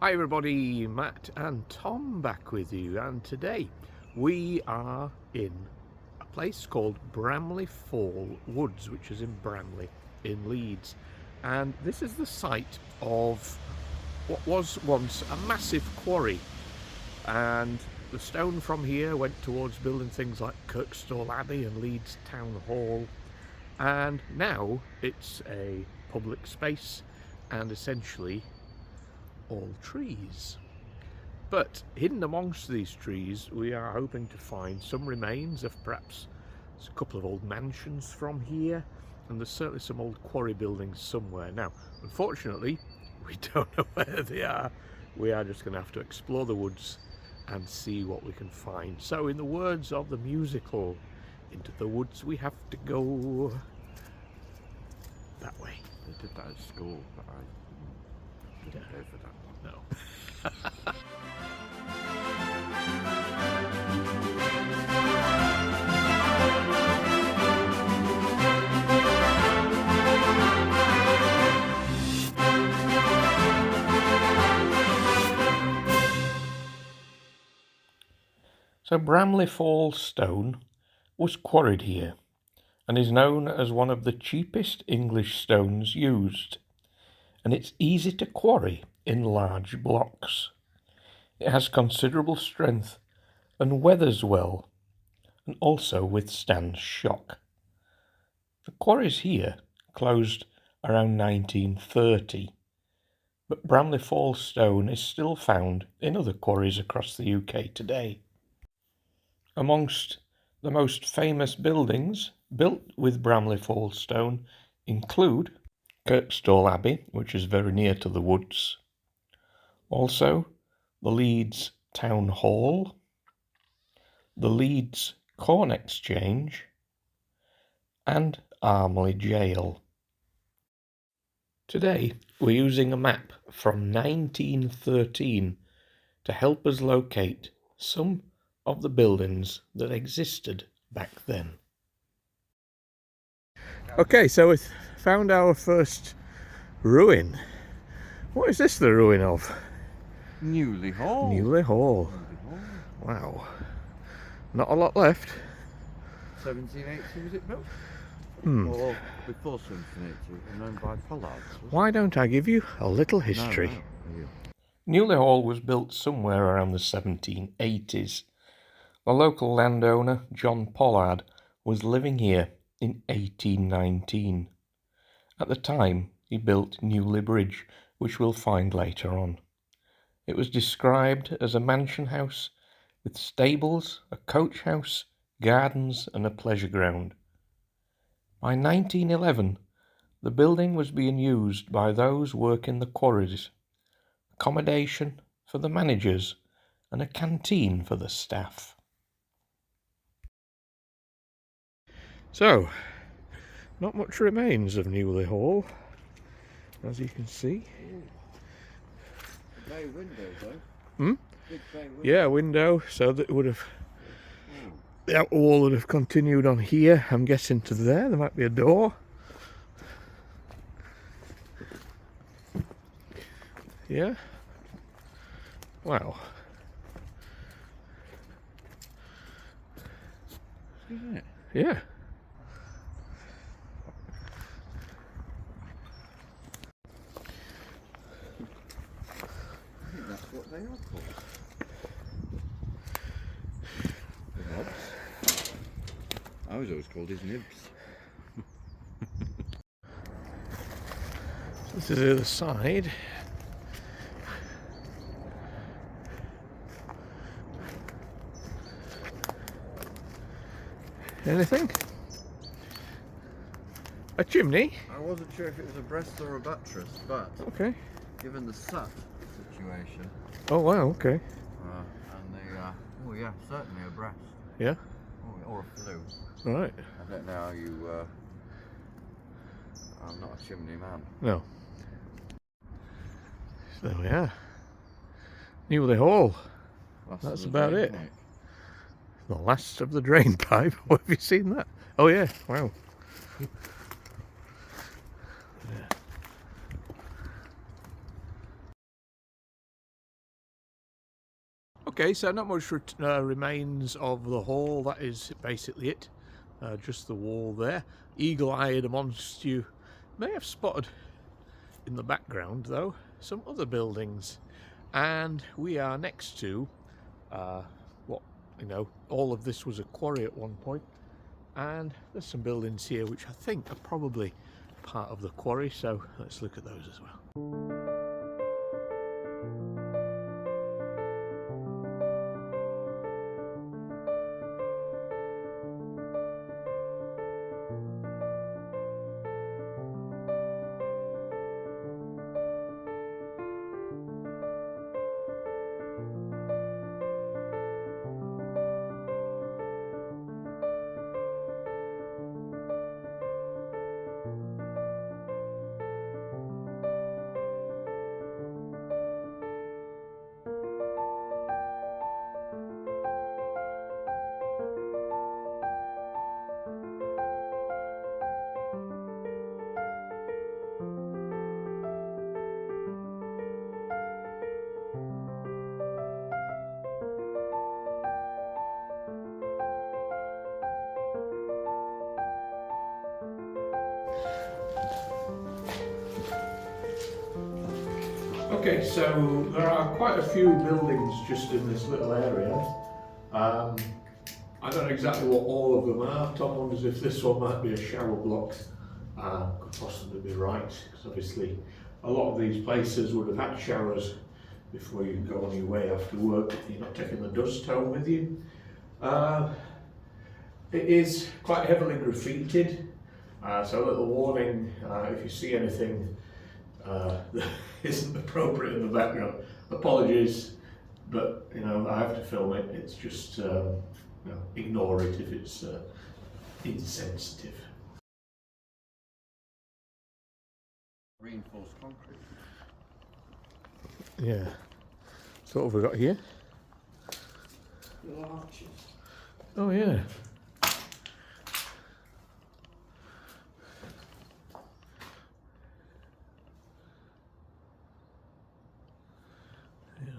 Hi everybody, Matt and Tom back with you, and today we are in a place called Bramley Fall Woods, which is in Bramley in Leeds, and this is the site of what was once a massive quarry, and the stone from here went towards building things like Kirkstall Abbey and Leeds Town Hall, and now it's a public space and essentially all trees. But hidden amongst these trees we are hoping to find some remains of perhaps a couple of old mansions from here, and there's certainly some old quarry buildings somewhere. Now unfortunately we don't know where they are. We are just going to have to explore the woods and see what we can find. So in the words of the musical, into the woods we have to go. That way. They did that at school, but I didn't go for that one. No. So Bramley Fall Stone was quarried here and is known as one of the cheapest English stones used, and it's easy to quarry in large blocks. It has considerable strength and weathers well, and also withstands shock. The quarries here closed around 1930, but Bramley Fall Stone is still found in other quarries across the UK today. Amongst the most famous buildings built with Bramley Fall Stone include Kirkstall Abbey, which is very near to the woods, also the Leeds Town Hall, the Leeds Corn Exchange, and Bramley Jail. Today we're using a map from 1913 to help us locate some of the buildings that existed back then. Okay, so we found our first ruin. What is this the ruin of? Newlay Hall. Newlay Hall. Wow. Not a lot left. 1780 was it built? Or before 1780, and owned by Pollards. Why don't I give you a little history? Newlay Hall was built somewhere around the 1780s. The local landowner, John Pollard, was living here in 1819. At the time, he built Newlay Bridge, which we'll find later on. It was described as a mansion house with stables, a coach house, gardens and a pleasure ground. By 1911, the building was being used by those working the quarries, accommodation for the managers and a canteen for the staff. So, not much remains of Newlay Hall, as you can see. Bay window though. Hmm? Big bay window. Yeah, window, so that would have, the outer wall would have continued on here, I'm guessing to there. There might be a door. Yeah. Wow. Isn't it? Yeah. I think that's what they are called. The knobs. I was always called his nibs. This is the other side. Anything? A chimney? I wasn't sure if it was a breast or a buttress, but Okay. given the sut situation, Oh wow, okay. and the, oh yeah, certainly a breast. Yeah. Or a flue. Right. I don't know how you, I'm not a chimney man. No. So there we are. Newlay Hall. That's about it. The last of the drain pipe. Have you seen that? Oh yeah, wow. Okay, so not much remains of the hall. That is basically it. Just the wall there. Eagle-eyed amongst you may have spotted in the background, though, some other buildings. And we are next to all of this was a quarry at one point. And there's some buildings here which I think are probably part of the quarry, so let's look at those as well. Okay, so there are quite a few buildings just in this little area. I don't know exactly what all of them are. Tom wonders if this one might be a shower block. Could possibly be right, because obviously a lot of these places would have had showers before you go on your way after work. You're not taking the dust home with you. It is quite heavily graffitied, so a little warning if you see anything that isn't appropriate in the background. Apologies, but I have to film it. It's just ignore it if it's insensitive. Reinforced concrete. Yeah. So what have we got here? Little arches. Oh yeah.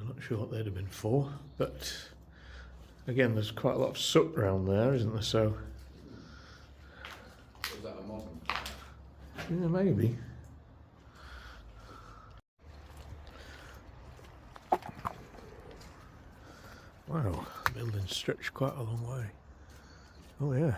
I'm not sure what they'd have been for, but again, there's quite a lot of soot around there, isn't there? So. Is that a modern? Yeah, maybe. Wow, the building's stretched quite a long way. Oh yeah.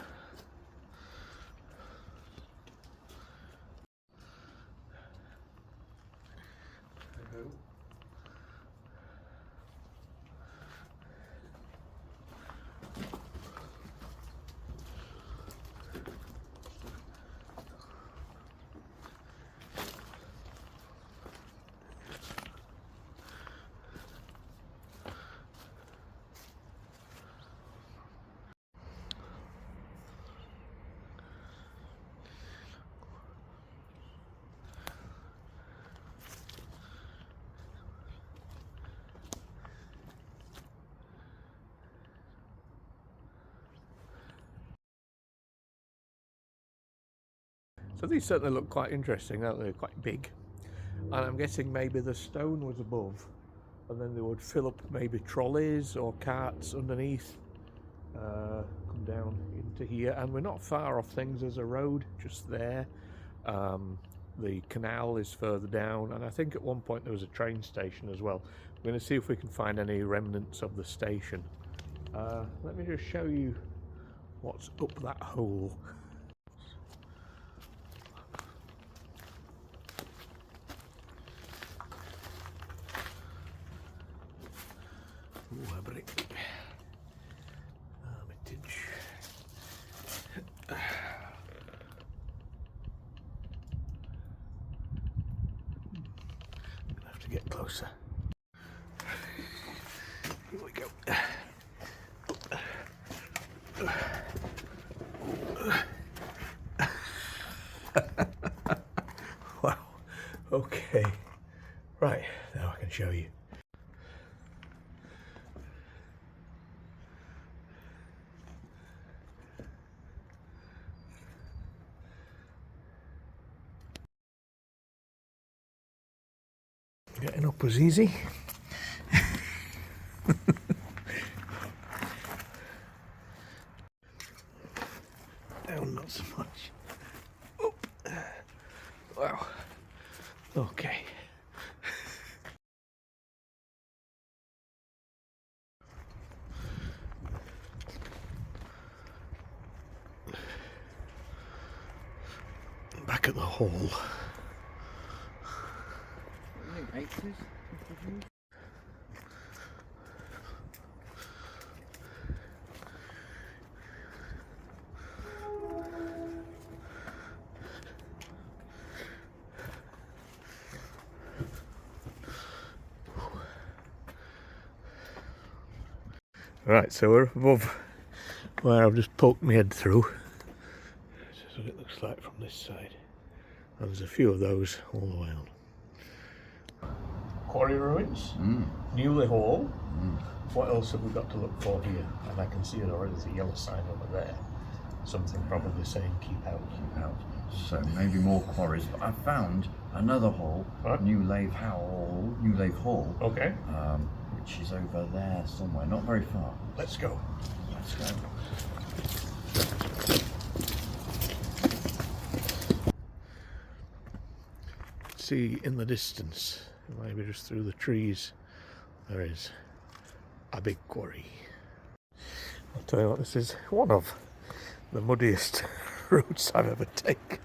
So these certainly look quite interesting, don't they? They're quite big. And I'm guessing maybe the stone was above, and then they would fill up maybe trolleys or carts underneath, come down into here. And we're not far off things. There's a road just there. The canal is further down, and I think at one point there was a train station as well. We're going to see if we can find any remnants of the station. Let me just show you what's up that hole. Ooh, a brick. Hermitage. I'm gonna have to get closer. Here we go. Wow. Okay. Right, now I can show you. Getting up was easy. back at the hall. I think 80s. Right, so we're above where I've just poked my head through. This is what it looks like from this side. And there's a few of those all the way on. Quarry ruins, Newlay Hall. What else have we got to look for here? And I can see it already, there's a yellow sign over there. Something probably saying keep out. Keep out. So maybe more quarries, but I found another hall, Newlay Hall. Okay. Which is over there somewhere, not very far. Let's go. Let's go. See in the distance, maybe just through the trees, there is Abbey Quarry. I'll tell you what, this is one of the muddiest routes I've ever taken.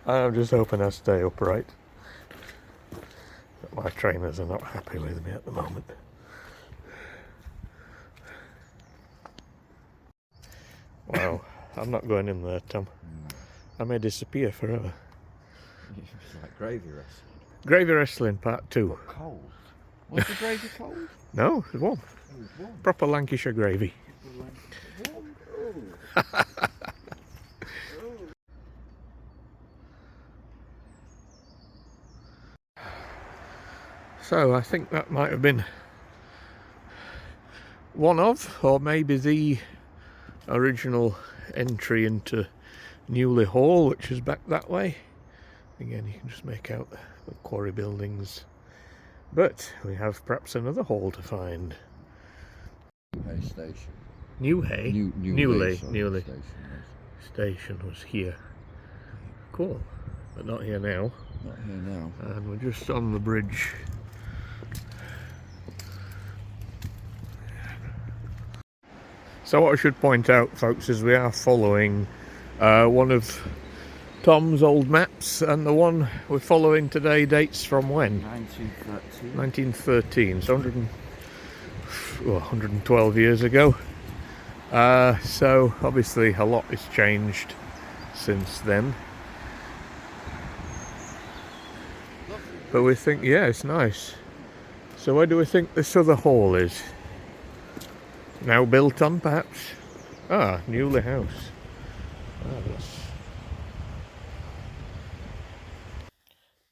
I'm just hoping I stay upright. But my trainers are not happy with me at the moment. Wow, I'm not going in there, Tom. I may disappear forever. It's like gravy wrestling. Gravy wrestling part 2. But cold. Was the gravy cold? No, it was warm. It was warm. Proper Lancashire gravy. Warm? So I think that might have been one of, or maybe the original entry into Newlay Hall, which is back that way. Again, you can just make out the quarry buildings. But we have perhaps another hall to find. Newlay Station. Newlay Station. Station was here. Cool, but not here now. Not here now. And we're just on the bridge. So what I should point out, folks, is we are following one of Tom's old maps, and the one we're following today dates from when? 1913. 1913, so 112 years ago. So obviously a lot has changed since then. But we think, yeah, it's nice. So where do we think this other hall is? Now built on, perhaps? Ah, Newlay House. Marvellous.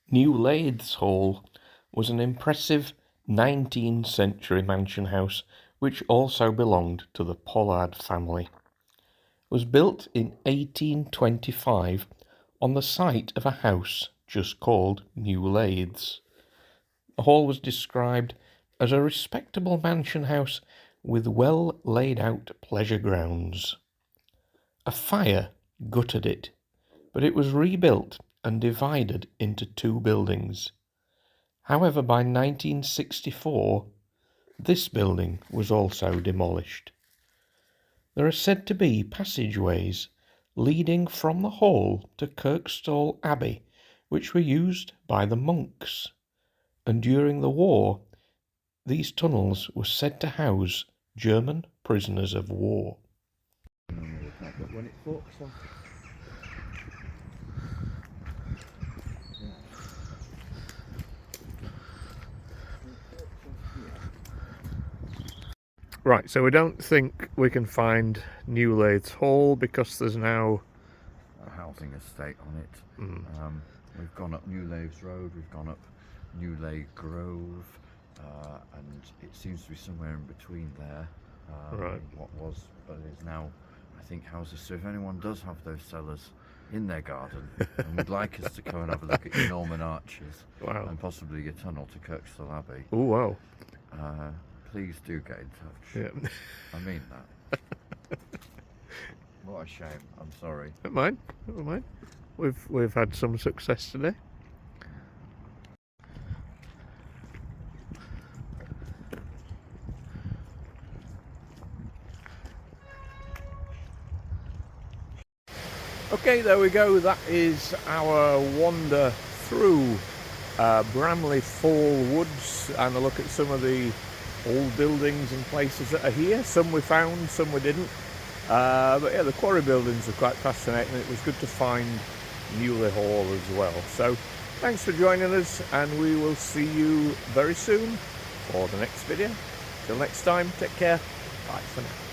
Newlaithes Hall was an impressive 19th century mansion house which also belonged to the Pollard family. It was built in 1825 on the site of a house just called Newlaithes. The hall was described as a respectable mansion house with well laid out pleasure grounds. A fire gutted it, but it was rebuilt and divided into 2 buildings. However, by 1964, this building was also demolished. There are said to be passageways leading from the hall to Kirkstall Abbey, which were used by the monks, and during the war, these tunnels were said to house German prisoners of war. But when it forks off. Right, so we don't think we can find Newlaithes Hall because there's now a housing estate on it. We've gone up Newlaithes Road, we've gone up Newlay Grove, and it seems to be somewhere in between there. Right. What was, but is now, I think, houses. So if anyone does have those cellars in their garden and would like us to come and have a look at your Norman arches, wow, and possibly your tunnel to Kirkstall Abbey, oh wow, please do get in touch. yeah. I mean that. What a shame. I'm sorry. Never mind. We've had some success today. Okay, there we go. That is our wander through Bramley Fall Woods and a look at some of the old buildings and places that are here. Some we found, some we didn't. But yeah, the quarry buildings are quite fascinating. It was good to find Newlay Hall as well. So thanks for joining us, and we will see you very soon for the next video. Till next time, take care. Bye for now.